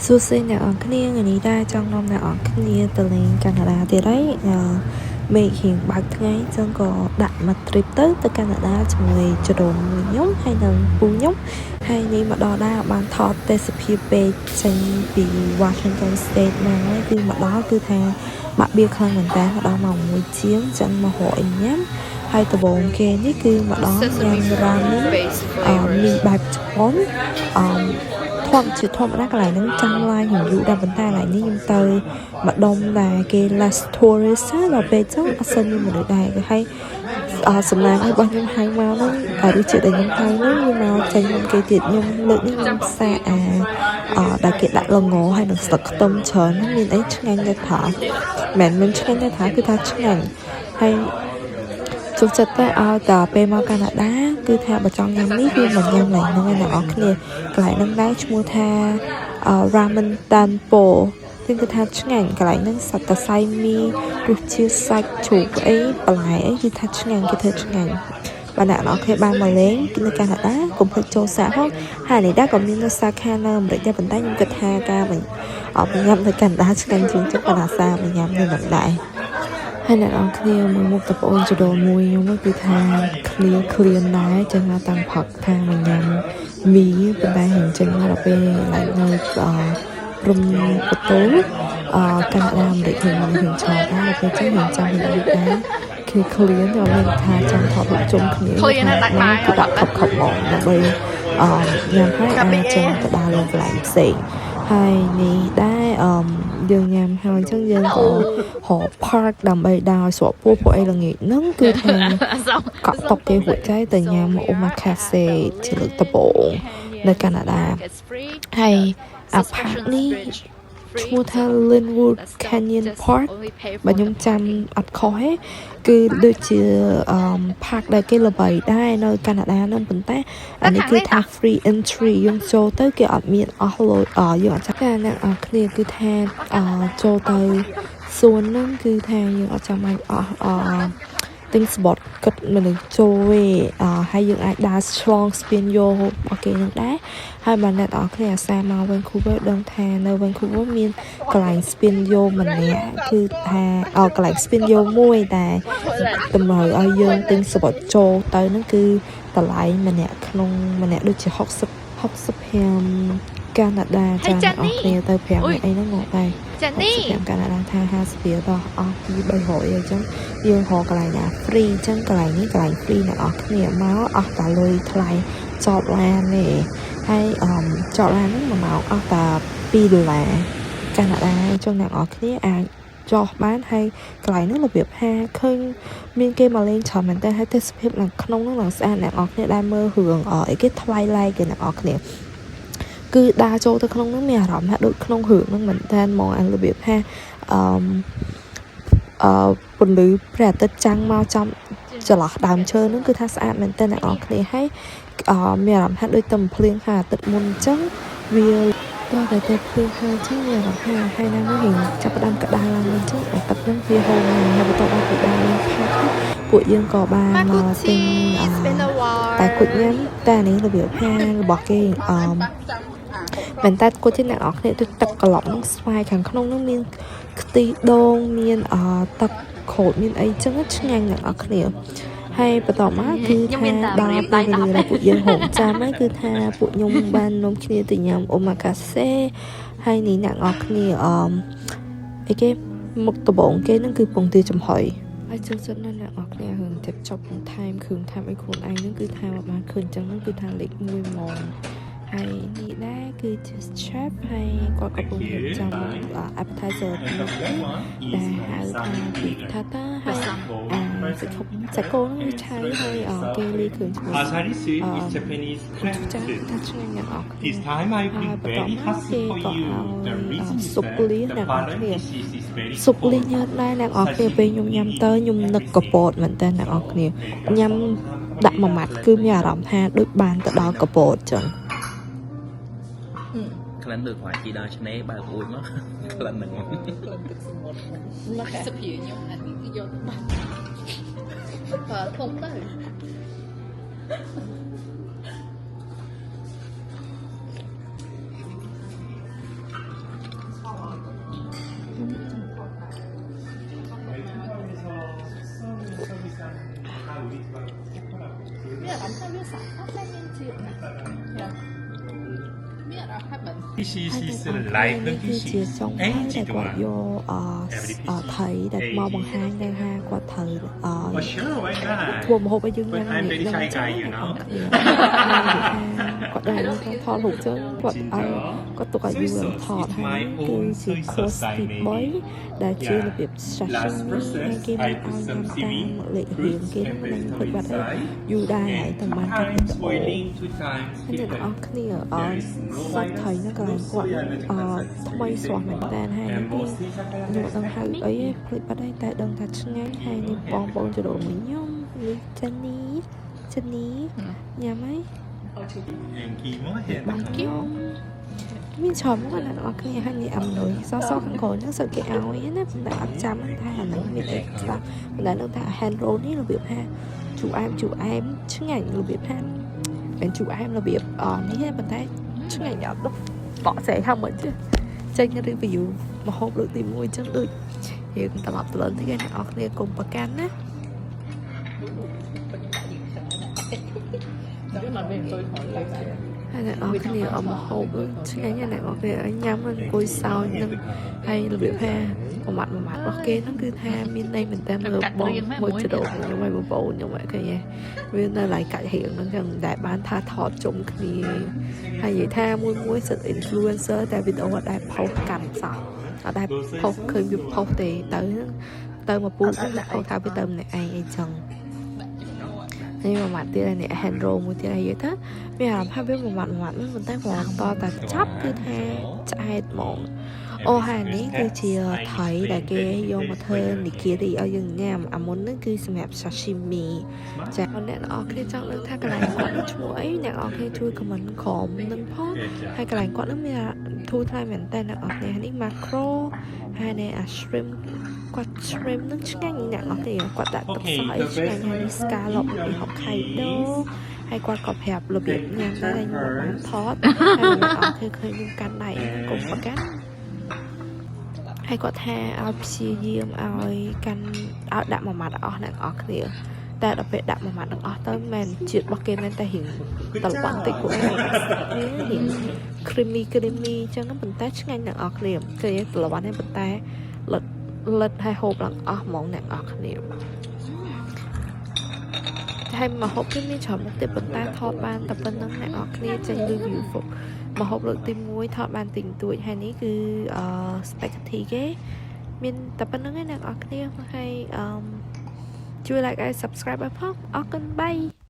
សួស្តីអ្នកនរគ្នាថ្ងៃនេះដែរចង់នាំអ្នកនរគ្នាទៅលេងកាណាដាទៀតហើយមេឃរៀងបើកថ្ងៃចឹងក៏ដាក់មក trip ទៅកាណាដាជាមួយចរុំមួយខ្ញុំហើយនឹងពូខ្ញុំហើយនេះមកដល់ដែរបានថតទេសភាពពេកចេញពី Washington State មកហើយគឺមកដល់គឺថាបាក់បៀខ្លាំងមែនតើមកដល់មក1ជាងចឹងមករកអីញ៉ាំហើយដំបូងគេនេះគឺមកដល់ញ៉ាំ ramen មានបែបជប៉ុនជាធម្មតាកន្លែងហ្នឹងចាំឡាយខ្ញុំយូរដែរប៉ុន្តែកន្លែងនេះខ្ញុំទៅម្ដុំដែរគេ less tourist ដល់ពេលចឹងអត់សូវមានមនុស្សដែរហើយសំណាងរបស់ខ្ញុំហៅមកហ្នឹងរសជាតិដែលខ្ញុំហៅហ្នឹងវាមកចេញមុនគេទៀតខ្ញុំលើកនេះខ្ញុំសាកដែលគេដាក់ល្ងហើយនឹងស្លឹកខ្ទឹមច្រើនមានអីឆ្ងាញ់ដែរថាមិនឆ្ងាញ់ដែរថាគឺថាឆ្ងាញ់ហើយចូលចិត្តតែឲ្យតែពេលមកកាណាដាគឺថាបើចង់ញ៉ាំនេះគឺមិនញ៉ាំឡើងហ្នឹងអ្នកនរគ្នាកន្លែងហ្នឹងដែរឈ្មោះថា ramen tanpo គឺថាឆ្ងាញ់កន្លែងហ្នឹងសាច់តសៃមីរសជាតិសាច់ជ្រូកអីបន្លែអីគឺថាឆ្ងាញ់គេធ្វើឆ្ងាញ់បើអ្នកនរគ្នាបានមកលេងនៅកាណាដាកុំភ្លេចចូលសាកផងហើយនេះដែរក៏មាននៅសាខានៅអាមេរិកដែរប៉ុន្តែខ្ញុំគិតថាការញ៉ាំនៅកាណាដាឆ្ងាញ់ជាងចិត្តបណ្ដាសាញ៉ាំនៅនឹងដែរហើយអ្នកនរគ្នាមើលមុខតប្អូនចដោមួយខ្ញុំគឺថាឃ្លានដែរចឹងតាំងផឹកថាមកញ៉ាំមីប៉ុន្តែហិញចឹងដល់ពេលឡើងនៅរំបតូកាណាដាអាមេរិកខ្ញុំឆ្លងដែរពេលចឹងខ្ញុំចាំនិយាយដែរគឺឃ្លានយកមានថាចង់ថតរូបជុំគ្នាឃ្លានណាស់គឺដាក់ខប់មកដើម្បីញ៉ាំហើយអាចចឹងទៅដើរលេងកន្លែងផ្សេងហើយនេះដែរយើងញ៉ាំហើយអញ្ចឹងយើងក៏ហៅ park ដើម្បីដើរស្រកពោះពួកអីល្ងាចហ្នឹងគឺថាកក់តុកគេហួចចៃទៅញ៉ាំ omakase ជាលើកដំបូងនៅកាណាដាហើយអា park នេះឈ្មោះថា Linwood Canyon Park បើខ្ញុំចាំអត់ខុសទេគឺដូចជា park ដែលគេល្បីដែរនៅកាណាដានោះប៉ុន្តែអានេះគឺថា free entry យើងចូលទៅគេអត់មានអស់លុយយើងអត់ចាំតែអ្នកគ្នាគឺថាចូលទៅសួនហ្នឹងគឺថាយើងអត់ចាំបាច់អស់ទិញស្បត់គិតមនុស្សចូលទេហើយយើងអាចដើរឆ្លងស្ពានយោរបស់គេនឹងដែរហើយបើអ្នកនរគ្នាអាសាមក Vancouver ដឹងថានៅ Vancouver មានកន្លែងស្ពានយោម្នាក់គឺថាកន្លែងស្ពានយោមួយដែលតម្រូវឲ្យយើងទិញស្បត់ចូលទៅហ្នឹងគឺតម្លៃម្នាក់ក្នុងម្នាក់ដូចជា65កាណាដាចាអ្នកនរគ្នាទៅ5អីហ្នឹងមកដែរ65កាណាដាថា50រៀលដល់អស់ពី300អីចឹងយើងរកកន្លែងណា free ចឹងកន្លែងនេះកន្លែង free អ្នកនរគ្នាមកអស់តែលុយថ្លៃចតឡានទេហើយចតឡានហ្នឹង1ម៉ោងអស់តែ$2កាណាដាចឹងអ្នកនរគ្នាអាចចោះបានហើយកន្លែងហ្នឹងរបៀបថាឃើញមានគេមកលេងច្រើនមែនតើហើយទេសភាពនៅក្នុងហ្នឹងឡើងស្អាតអ្នកនរគ្នាដែលមើលរឿងអីគេថ្លៃឡែកគេអ្នកនរគ្នាគឺដើរចូលទៅក្នុងហ្នឹងមានអារម្មណ៍ថាដូចក្នុងរឿងហ្នឹងមែនតើហ្មងអារបៀបថាពន្លឺព្រះអាទិត្យចាំងមកចំចន្លោះដើមឈើហ្នឹងគឺថាស្អាតមែនតើអ្នកនរគ្នាហើយមានអារម្មណ៍ថាដូចតែភ្លៀងអាទិត្យមុនអញ្ចឹងវាដល់តែភ្លៀងហើយចឹងមានអារម្មណ៍ថាហើយណាមួយចាប់ផ្ដើមកដាលឡើងវិញចឹងតែទឹកហ្នឹងវាហូរហើយបន្ទាប់មកពីដាលឡើងផាត់ពួកយើងក៏បានទិញតែគុជញ៉ាំតែនេះរបៀបថារបស់គេមែនតើគួរជាអ្នកនរគ្នាទៅទឹកក្លប់នឹងស្វាយខាងក្នុងនោះមានខ្ទិះដូងមានទឹកក្រូចមានអីចឹងឆ្ងាញ់អ្នកនរគ្នាហើយបន្តមកគឺថាដល់ពេលវេលាដែលពួកយើងហូបចាំហើយគឺថាពួកខ្ញុំបាននាំគ្នាទៅញ៉ាំ omakase ហើយនេះអ្នកនរគ្នាអីគេមុខដំបងគេហ្នឹងគឺពងទាចំហុយហើយជឿចិត្តណាស់អ្នកនរគ្នារឿងទៀតចប់ថែមគ្រឿងថែមអីខ្លួនឯងហ្នឹងគឺថាបានឃើញចឹងហ្នឹងគឺថាលេខ1ហ្មងហើយនេះដែរគឺជា chef ហើយគាត់កំពុងរៀបចំ appetizer នេះដែលហៅថា pitata ហើយសាច់គោនឹងឆៅហើយគេលាយគ្រឿងជាមួយ Asari soup is Japanese crab soup. This time I bring very hot soup for you. The reason is that the bottom dish is very ស៊ុបលីងញ៉ាំដែរអ្នកនរគ្នាពេលខ្ញុំញ៉ាំទៅខ្ញុំនឹកកពតមែនតើអ្នកនរគ្នាញ៉ាំដាក់មួយម៉ាត់គឺមានអារម្មណ៍ថាដូចបានទៅដល់កពតចឹងក្លិនដូចខ្វាយជីដល់ឆ្នេរបើអួយមកក្លិនហ្នឹងក្លិនទឹកសមុទ្រមកសុភីខ្ញុំអានេះគឺយកទៅបាត់ធំទៅ This is ហើយ live នេះគឺជាចុងហើយដែលគាត់យកថៃដែលមកបង្ហាញនៅថាគាត់ត្រូវ Oh, sure, why ធ្វើម្ហូបឲ្យយើងញ៉ាំ But I'm very shy guy, you know. គាត់ដែរថតរូបចឹងគាត់ឲ្យគាត់ទុកឲ្យយូរថតហើយគឺជា course ទី3ដែលជារបៀប sashimi ហើយគេមានឲ្យញ៉ាំតាមលេខរៀងគេនឹងភ្លេចបាត់ហើយយូរដែរហើយតែបានកាត់វីដេអូ Boiling 2 times. ហើយអ្នកនរគ្នាសាច់ថៃនៅកន្លែងគាត់ថ្មីស្រស់មែនតើហើយនេះគេខ្ញុំអត់ដឹងហៅអីទេភ្លេចបាត់ហើយតែដឹងថាឆ្ងាញ់ហើយនេះបងប្អូនចូលរួមខ្ញុំនេះចិននេះញ៉ាំហើយ Yankee មកហេតុ បងខ្ញុំមានច្រើនមកអ្នកនរគ្នាហើយនេះអំណុយសខាងក្រោយហ្នឹងសិតគេឲ្យណាប៉ុន្តែអត់ចាំថាអាហ្នឹងមានអីខ្លះប៉ុន្តែនឹងថា hand roll នេះរបៀបថាជូរអែមឆ្ងាញ់របៀបថាមិនជូរអែមរបៀបនេះទេប៉ុន្តែឆ្ងាញ់អត់ដូចបកស្រាយថាមិនទេចេញ review ម្ហូបលើកទី1អញ្ចឹងដូចយើងត្រឡប់ទៅលើទីអ្នកនរគ្នាកុំប្រកាន់ណា ហើយអ្នកនរគ្នាអមហូបឆ្ងាញ់ណាស់អ្នកនរគ្នាញ៉ាំនឹងអង្គុយសោយនឹងហើយរបៀបថាមួយម៉ាត់របស់គេហ្នឹងគឺថាមានន័យមែនតើលើបងមួយចដោខ្ញុំឲ្យបងប្អូនខ្ញុំឃើញវានៅឡៃកាច់រៀងហ្នឹងចឹងតែបានថាថតជុំគ្នាហើយនិយាយថាមួយសិត influencer តែវីដេអូអត់ដែលផុសកាន់សោះអត់ដែលផុសឃើញវាផុសទេទៅមកពូហ្នឹងដាក់ថាវាទៅម្នាក់ឯងអីចឹង នេះមួយម៉ាត់ទៀតនេះ hand roll មួយទៀតហើយទៅមានអារម្មណ៍ថាវាមួយម៉ាត់ហ្នឹងប៉ុន្តែគាត់តតែចាប់គឺថាឆ្អែតហ្មងអូហើយនេះគឺជាថៃដែលគេយកមកធ្វើនីគីរីឲ្យយើងញ៉ាំអាមុនហ្នឹងគឺសម្រាប់ sashimi ចាអ្នកនរគ្នាចង់ដឹងថាកន្លែងគាត់ឈ្មោះអីអ្នកនរគ្នាជួយ comment ក្រោមនឹងផងហើយកន្លែងគាត់ហ្នឹងមានធូរថ្លៃមែនតើអ្នកនរគ្នានេះ macro ហើយនេះ shrimp គាត់ shrimp នឹងឆ្ងាញ់អ្នកនរគ្នាគាត់ដាក់ទឹកសឲ្យឆ្ងាញ់ហើយនេះ scallop ពី Hokkaido ហើយគាត់ក៏ប្រាប់របៀបញ៉ាំដែរខ្ញុំបានថតហើយអ្នកនរគ្នាឃើញខ្ញុំកាន់ដៃកុំប្រកាន់ហើយគាត់ថាឲ្យព្យាយាមឲ្យកាន់ឲ្យដាក់មួយម៉ាត់អស់អ្នកនរគ្នាតែដល់ពេលដាក់មួយម៉ាត់ទាំងអស់ទៅមិនជាតិរបស់គេមែនតែរៀងតលបន្តិចគាត់រៀង creamy ចឹងប៉ុន្តែឆ្ងាញ់អ្នកនរគ្នាគេតលបន្តិចប៉ុន្តែលិតហើយហូបឡើងអស់ហ្មងអ្នកនរគ្នាហើយមកហូបគេមានច្រើនមុខទៀតប៉ុន្តែថតបានតែប៉ុណ្្នឹងអ្នកនរគ្នាចេញ review មកហូបលើកទី1ថតបានតិចតួចហើយនេះគឺspaghetti គេមានតែប៉ុណ្្នឹងឯងអ្នកនរគ្នាហើយជួយ like ហើយ subscribe ឲ្យផងអរគុណបាយ